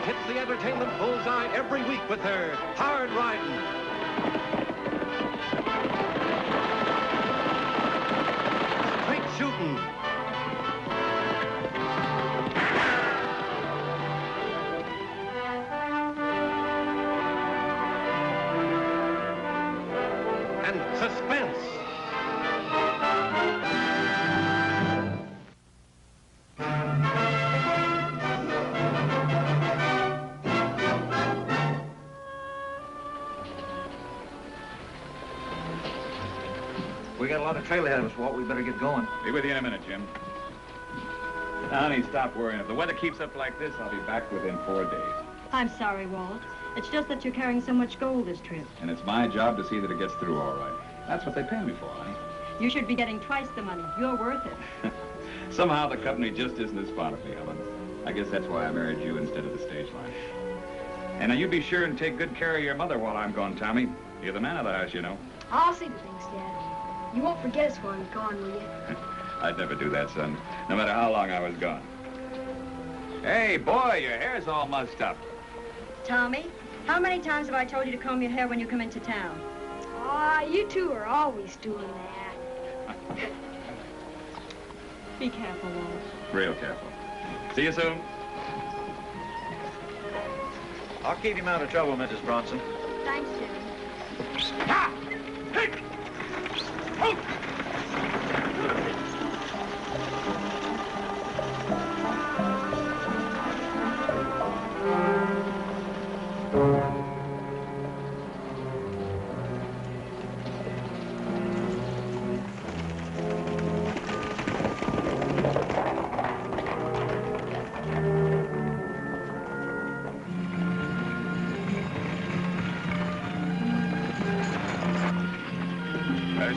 hits the entertainment bullseye every week with their hard riding. Straight shooting. And suspense. We got a lot of trail ahead of us, Walt. We better get going. Be with you in a minute, Jim. Now, honey, stop worrying. If the weather keeps up like this, I'll be back within 4 days. I'm sorry, Walt. It's just that you're carrying so much gold this trip. And it's my job to see that it gets through all right. That's what they pay me for, honey. You should be getting twice the money. You're worth it. Somehow the company just isn't as fond of me, Helen. I guess that's why I married you instead of the stage line. And now you be sure and take good care of your mother while I'm gone, Tommy. You're the man of the house, you know. I'll see to things, Dad. You won't forget us while I'm gone, will you? I'd never do that, son, no matter how long I was gone. Hey, boy, your hair's all mussed up. Tommy, how many times have I told you to comb your hair when you come into town? Ah, you two are always doing that. Be careful, Walt. Real careful. See you soon. I'll keep him out of trouble, Mrs. Bronson. Thanks, Jimmy. Ha! Hey! Oh!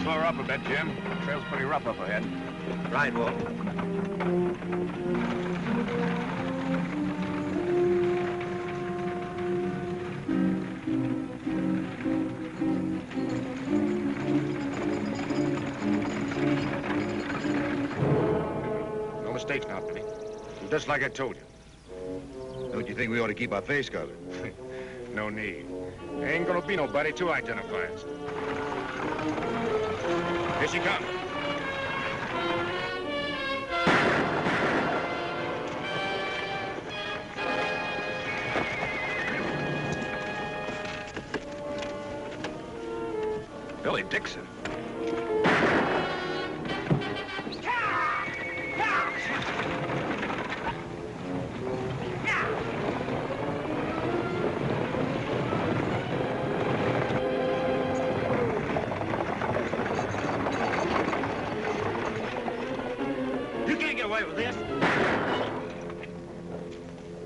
Slow her up a bit, Jim. The trail's pretty rough up ahead. Right, Walt. No mistakes now, Benny. Do just like I told you. Don't you think we ought to keep our face covered? No need. There ain't gonna be nobody to identify us. Here she comes. Billy Dixon.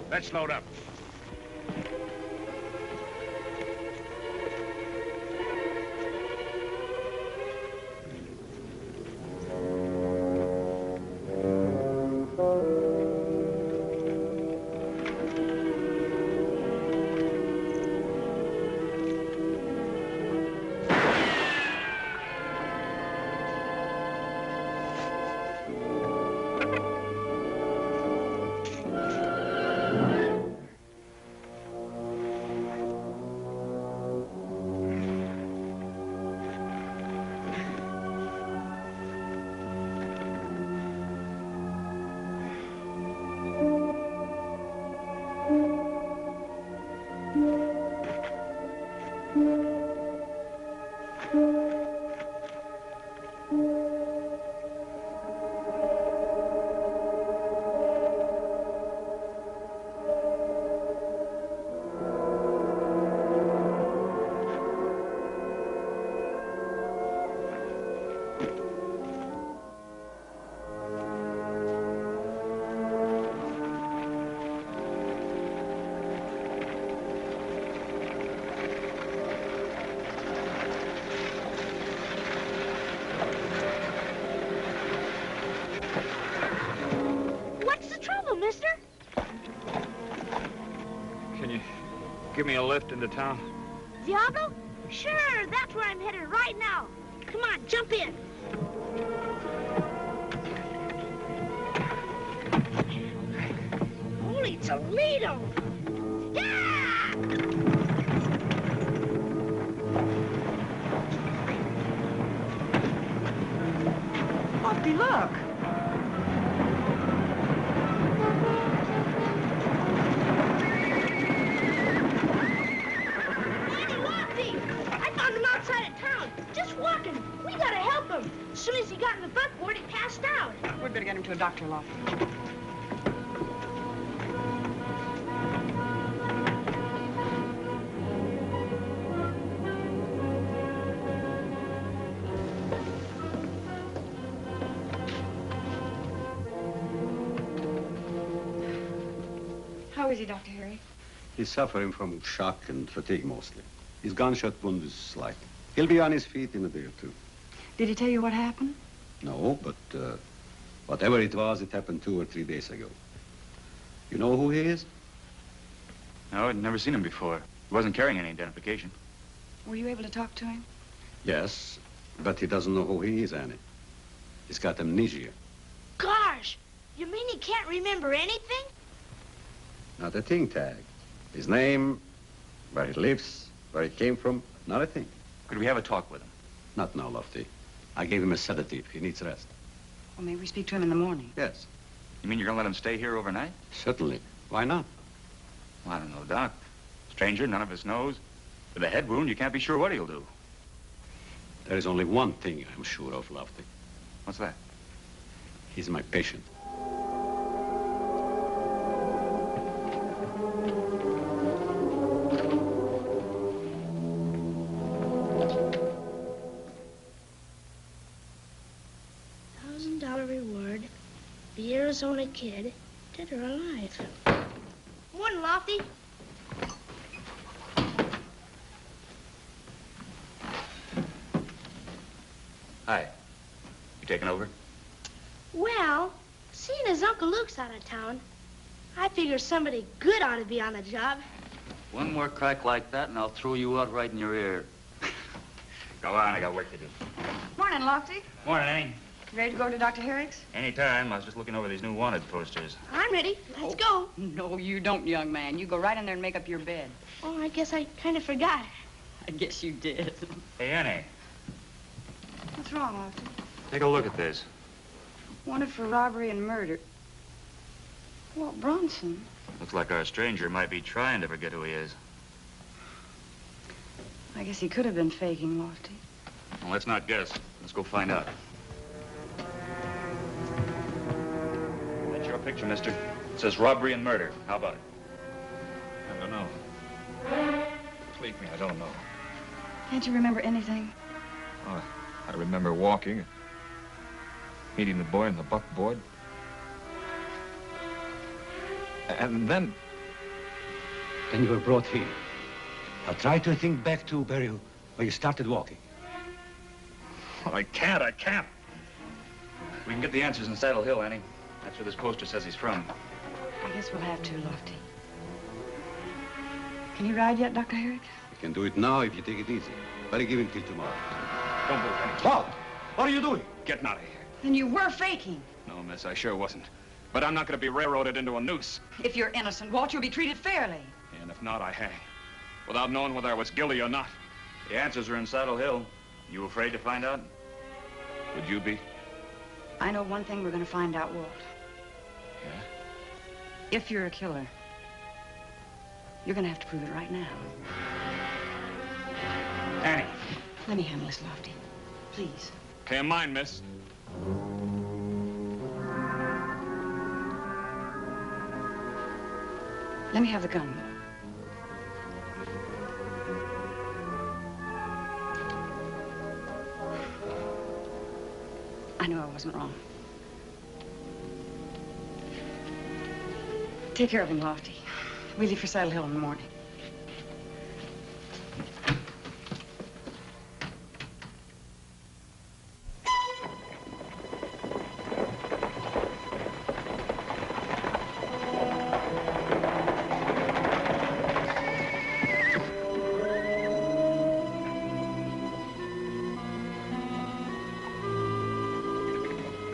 Let's load up. Give me a lift into town? Diablo? Sure, that's where I'm headed right now. Come on, jump in. Holy Toledo! Yeah! Lofty, look. I found him outside of town, just walking. We gotta help him. As soon as he got in the buckboard, he passed out. We'd better get him to a doctor, Lofty. How is he, Dr. Harry? He's suffering from shock and fatigue mostly. His gunshot wound is slight. He'll be on his feet in a day or two. Did he tell you what happened? No, but whatever it was, it happened 2 or 3 days ago. You know who he is? No, I'd never seen him before. He wasn't carrying any identification. Were you able to talk to him? Yes, but he doesn't know who he is, Annie. He's got amnesia. Gosh, you mean he can't remember anything? Not a thing, Tagg. His name, where he lives, where he came from, not a thing. Could we have a talk with him? Not now, Lofty. I gave him a sedative. He needs rest. Well, maybe we speak to him in the morning. Yes. You mean you're gonna let him stay here overnight? Certainly. Why not? Well, I don't know, Doc. Stranger, none of us knows. With a head wound, you can't be sure what he'll do. There is only one thing I'm sure of, Lofty. What's that? He's my patient. $1,000 reward. The Arizona kid, dead or alive. Morning, Lofty. Hi. You taking over? Well, seeing as Uncle Luke's out of town, I figure somebody good ought to be on the job. One more crack like that, and I'll throw you out right in your ear. Go on, I got work to do. Morning, Lofty. Morning, Annie. Ready to go to Dr. Herrick's? Anytime. I was just looking over these new wanted posters. I'm ready. Let's go. No, you don't, young man. You go right in there and make up your bed. Oh, I guess I kind of forgot. I guess you did. Hey, Annie, What's wrong, Lofty? take a look at this. Wanted for robbery and murder. Walt Bronson? Looks like our stranger might be trying to forget who he is. I guess he could have been faking, Lofty. Well, let's not guess. Let's go find out. That's your picture, mister. It says robbery and murder. How about it? I don't know. Believe me, I don't know. Can't you remember anything? Oh, I remember walking, meeting the boy on the buckboard. And then... Then you were brought here. Now try to think back to where you started walking. Well, I can't. We can get the answers in Saddle Hill, Annie. That's where this poster says he's from. I guess we'll have to, Lofty. Can you ride yet, Dr. Herrick? You can do it now if you take it easy. Better give him till tomorrow. Don't move, Annie. Walt! What are you doing? Getting out of here. Then you were faking. No, miss, I sure wasn't. But I'm not going to be railroaded into a noose. If you're innocent, Walt, you'll be treated fairly. And if not, I hang. Without knowing whether I was guilty or not. The answers are in Saddle Hill. You afraid to find out? Would you be? I know one thing we're going to find out, Walt. Yeah? If you're a killer, you're going to have to prove it right now. Annie. Let me handle this, Lofty. Please. Okay, mine, miss. Let me have the gun. I knew I wasn't wrong. Take care of him, Lofty. We leave for Saddle Hill in the morning.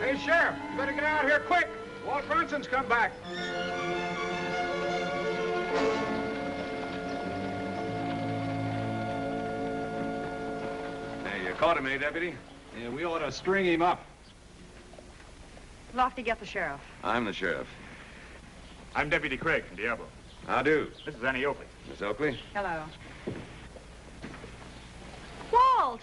Hey, Sheriff, you better get out here quick. Walt Brunson's come back. Caught him, eh, Deputy? Yeah, we ought to string him up. Lofty, get the sheriff. I'm the sheriff. I'm Deputy Gregg from Diablo. How do? This is Annie Oakley. Miss Oakley? Hello. Walt!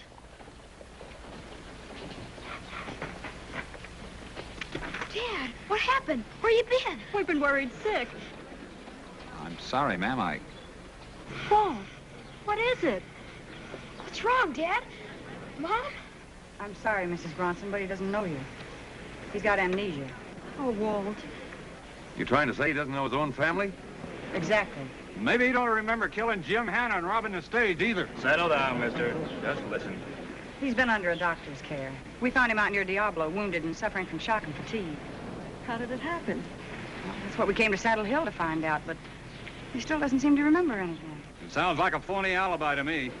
Dad, what happened? Where you been? We've been worried sick. I'm sorry, ma'am. Walt, what is it? What's wrong, Dad? Mom? I'm sorry, Mrs. Bronson, but he doesn't know you. He's got amnesia. Oh, Walt. You trying to say he doesn't know his own family? Exactly. Maybe you don't remember killing Jim Hanna and robbing the stage either. Settle down, mister. Just listen. He's been under a doctor's care. We found him out near Diablo, wounded and suffering from shock and fatigue. How did it happen? Well, that's what we came to Saddle Hill to find out, but he still doesn't seem to remember anything. It sounds like a phony alibi to me.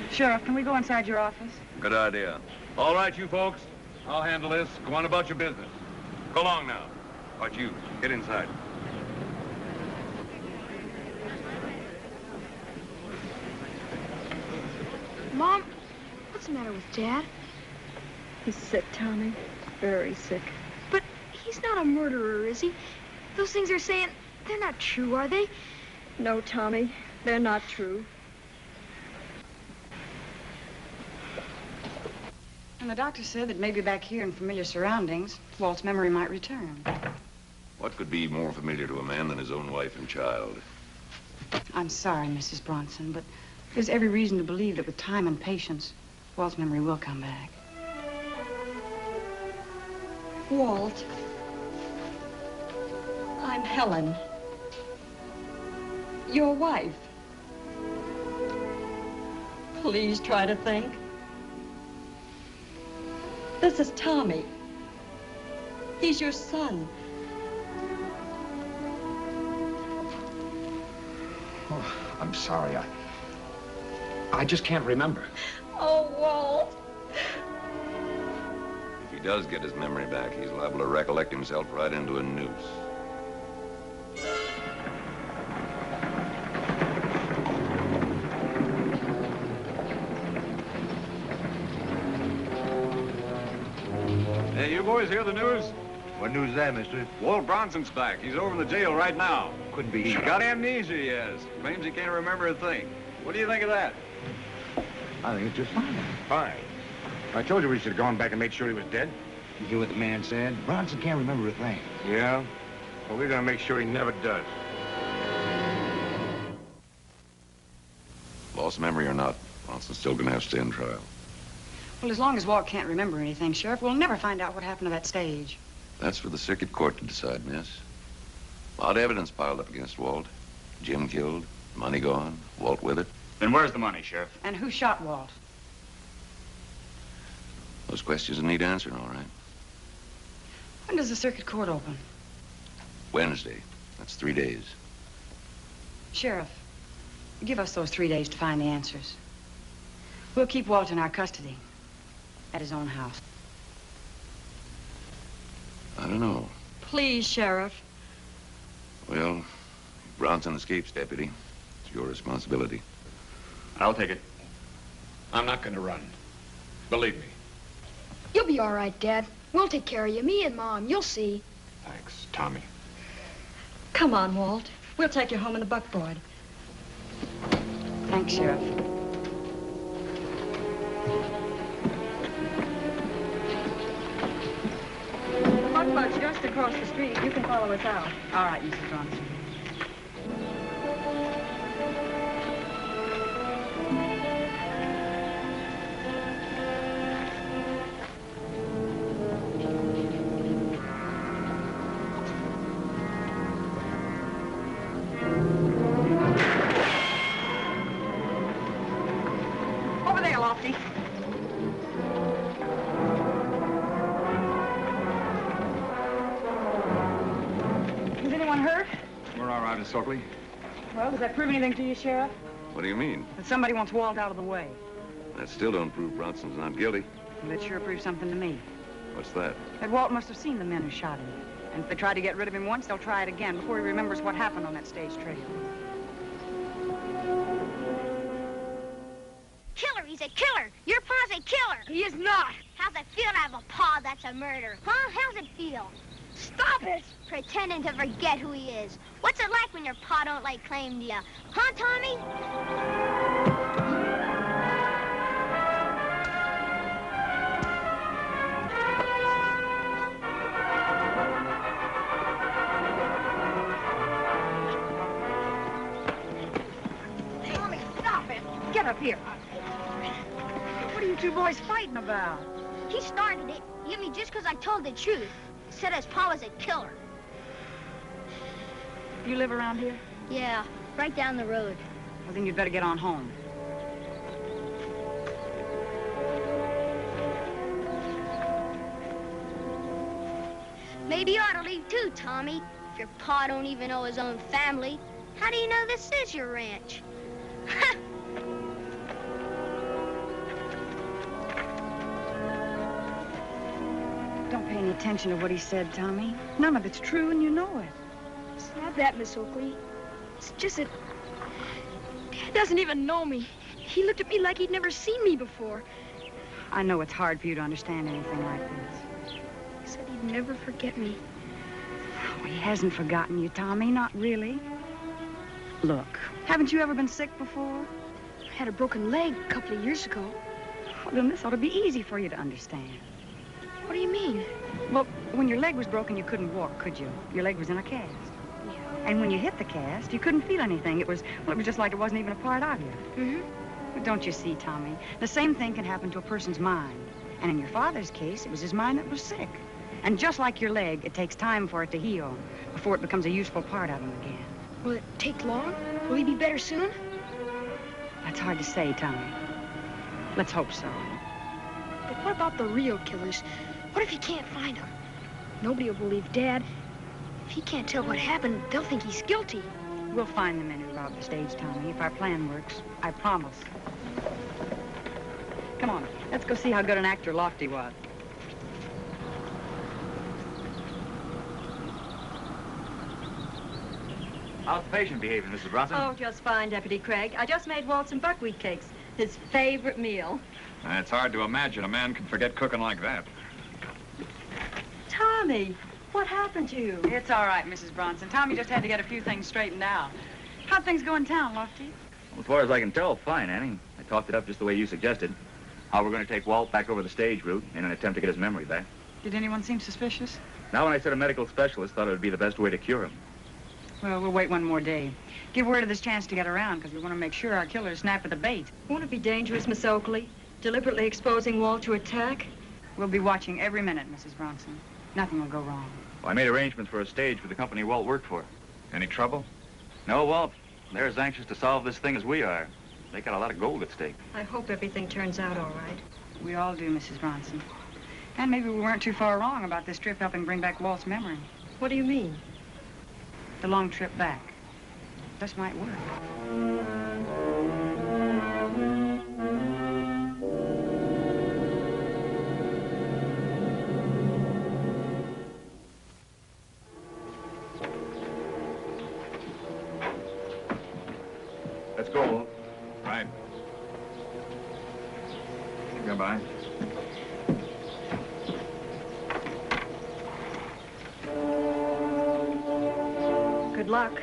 Sheriff, can we go inside your office? Good idea. All right, you folks. I'll handle this. Go on about your business. Go along now. But you, get inside. Mom, what's the matter with Dad? He's sick, Tommy. Very sick. But he's not a murderer, is he? Those things they're saying, they're not true, are they? No, Tommy, they're not true. And the doctor said that maybe back here in familiar surroundings, Walt's memory might return. What could be more familiar to a man than his own wife and child? I'm sorry, Mrs. Bronson, but there's every reason to believe that with time and patience, Walt's memory will come back. Walt, I'm Helen, your wife. Please try to think. This is Tommy. He's your son. Oh, I'm sorry. I just can't remember. Oh, Walt. If he does get his memory back, he's liable to recollect himself right into a noose. Hey, you boys hear the news? What news is that, mister? Walt Bronson's back. He's over in the jail right now. Couldn't be. He's got amnesia, he has. Claims he can't remember a thing. What do you think of that? I think it's just fine. Fine. I told you we should have gone back and made sure he was dead. You hear what the man said? Bronson can't remember a thing. Yeah? Well, we're gonna make sure he never does. Lost memory or not, Bronson's still gonna have to stand trial. Well, as long as Walt can't remember anything, Sheriff, we'll never find out what happened to that stage. That's for the circuit court to decide, miss. A lot of evidence piled up against Walt. Jim killed, money gone, Walt with it. Then where's the money, Sheriff? And who shot Walt? Those questions need answering, all right. When does the circuit court open? Wednesday. That's 3 days. Sheriff, give us those 3 days to find the answers. We'll keep Walt in our custody at his own house. I don't know. Please, Sheriff. Well, if Bronson escapes, Deputy, it's your responsibility. I'll take it. I'm not gonna run. Believe me. You'll be all right, Dad. We'll take care of you, me and Mom. You'll see. Thanks, Tommy. Come on, Walt. We'll take you home in the buckboard. Thanks, Sheriff. The buckboard's just across the street. You can follow us out. All right, Mrs. Bronson. Over there, Lofty. Is anyone hurt? We're all right, Miss Oakley. Well, does that prove anything to you, Sheriff? What do you mean? That somebody wants Walt out of the way. That still don't prove Bronson's not guilty. Well, that sure proves something to me. What's that? That Walt must have seen the men who shot him. And if they try to get rid of him once, they'll try it again before he remembers what happened on that stage trail. He's a killer. Your pa's a killer. He is not. How's it feel to have a pa that's a murderer? Huh? How's it feel? Stop it! Pretending to forget who he is. What's it like when your pa don't lay claim to you? Huh, Tommy? Tommy, stop it! Get up here. What are you two boys fighting about? He started it. He hit me just because I told the truth. Said his pa was a killer. You live around here? Yeah, right down the road. Well, then you'd better get on home. Maybe you ought to leave too, Tommy. If your pa don't even know his own family, how do you know this is your ranch? Don't pay any attention to what he said, Tommy. None of it's true, and you know it. It's not that, Miss Oakley. It's just that Dad doesn't even know me. He looked at me like he'd never seen me before. I know it's hard for you to understand anything like this. He said he'd never forget me. Oh, he hasn't forgotten you, Tommy. Not really. Look, haven't you ever been sick before? I had a broken leg a couple of years ago. Well, then this ought to be easy for you to understand. What do you mean? Well, when your leg was broken, you couldn't walk, could you? Your leg was in a cast. Yeah. And when you hit the cast, you couldn't feel anything. It was just like it wasn't even a part of you. Mm-hmm. But don't you see, Tommy? The same thing can happen to a person's mind. And in your father's case, it was his mind that was sick. And just like your leg, it takes time for it to heal before it becomes a useful part of him again. Will it take long? Will he be better soon? That's hard to say, Tommy. Let's hope so. But what about the real killers? What if he can't find them? Nobody will believe Dad. If he can't tell what happened, they'll think he's guilty. We'll find the men who robbed the stage, Tommy, if our plan works. I promise. Come on, let's go see how good an actor Lofty was. How's the patient behaving, Mrs. Bronson? Oh, just fine, Deputy Craig. I just made Walt some buckwheat cakes, his favorite meal. It's hard to imagine a man can forget cooking like that. Tommy, what happened to you? It's all right, Mrs. Bronson. Tommy just had to get a few things straightened out. How'd things go in town, Lofty? Well, as far as I can tell, fine, Annie. I talked it up just the way you suggested. How we're going to take Walt back over the stage route in an attempt to get his memory back. Did anyone seem suspicious? Now, when I said a medical specialist thought it would be the best way to cure him. Well, we'll wait one more day. Give word of this chance to get around, because we want to make sure our killers snap at the bait. Won't it be dangerous, Miss Oakley? Deliberately exposing Walt to attack? We'll be watching every minute, Mrs. Bronson. Nothing will go wrong. Well, I made arrangements for a stage for the company Walt worked for. Any trouble? No, Walt. They're as anxious to solve this thing as we are. They got a lot of gold at stake. I hope everything turns out all right. We all do, Mrs. Bronson. And maybe we weren't too far wrong about this trip helping bring back Walt's memory. What do you mean? The long trip back. This might work. Let's go, Walt. Right. Goodbye. Good luck.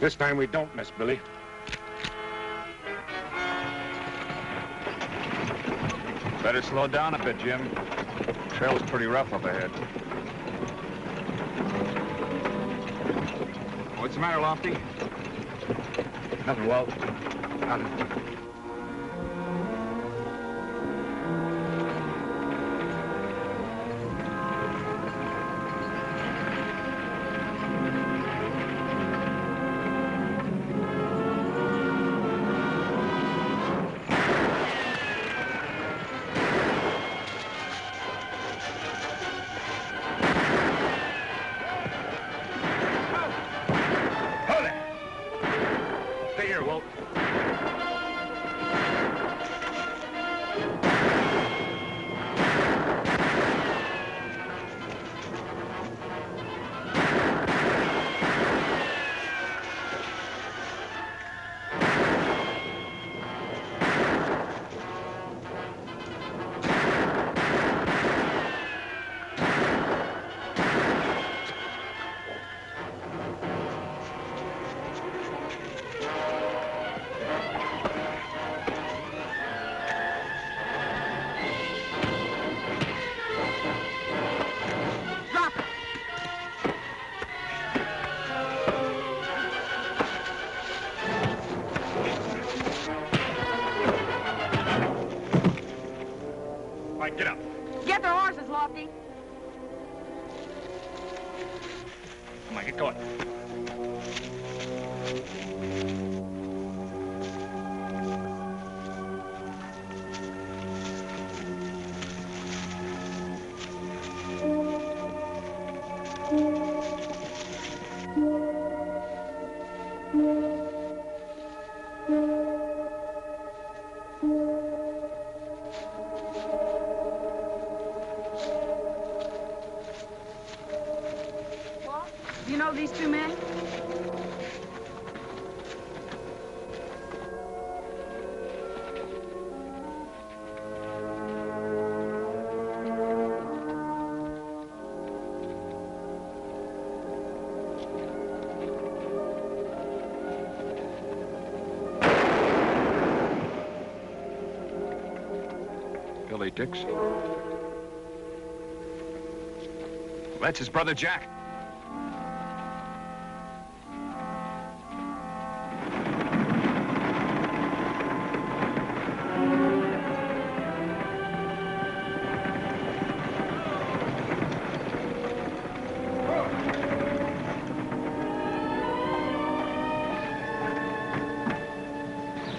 This time we don't, Miss Billy. Better slow down a bit, Jim. Trail's pretty rough up ahead. What's the matter, Lofty? Nothing, Walt. Nothing. Get up. Get their horses, Lofty. Come on, get going. You know these two men? Billy Dix. That's his brother Jack.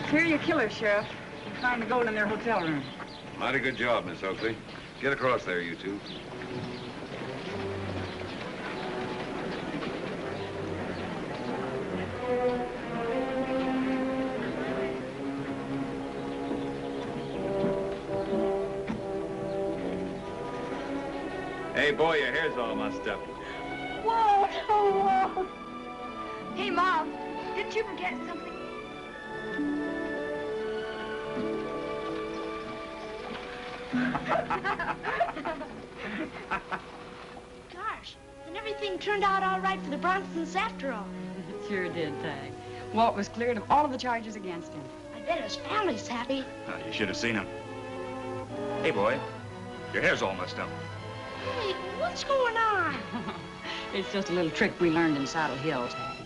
Here are your killers, Sheriff. You find the gold in their hotel room. Mighty good job, Miss Oakley. Get across there, you two. Hey, boy, your hair's all mussed up. Whoa! Oh, whoa! Hey, Mom, didn't you forget something? Gosh, then everything turned out all right for the Bronsons after all. It sure did, Tagg. Walt was cleared of all of the charges against him. I bet his family's happy. Oh, you should have seen him. Hey, boy, your hair's all messed up. Hey, what's going on? It's just a little trick we learned in Saddle Hill, Tagg.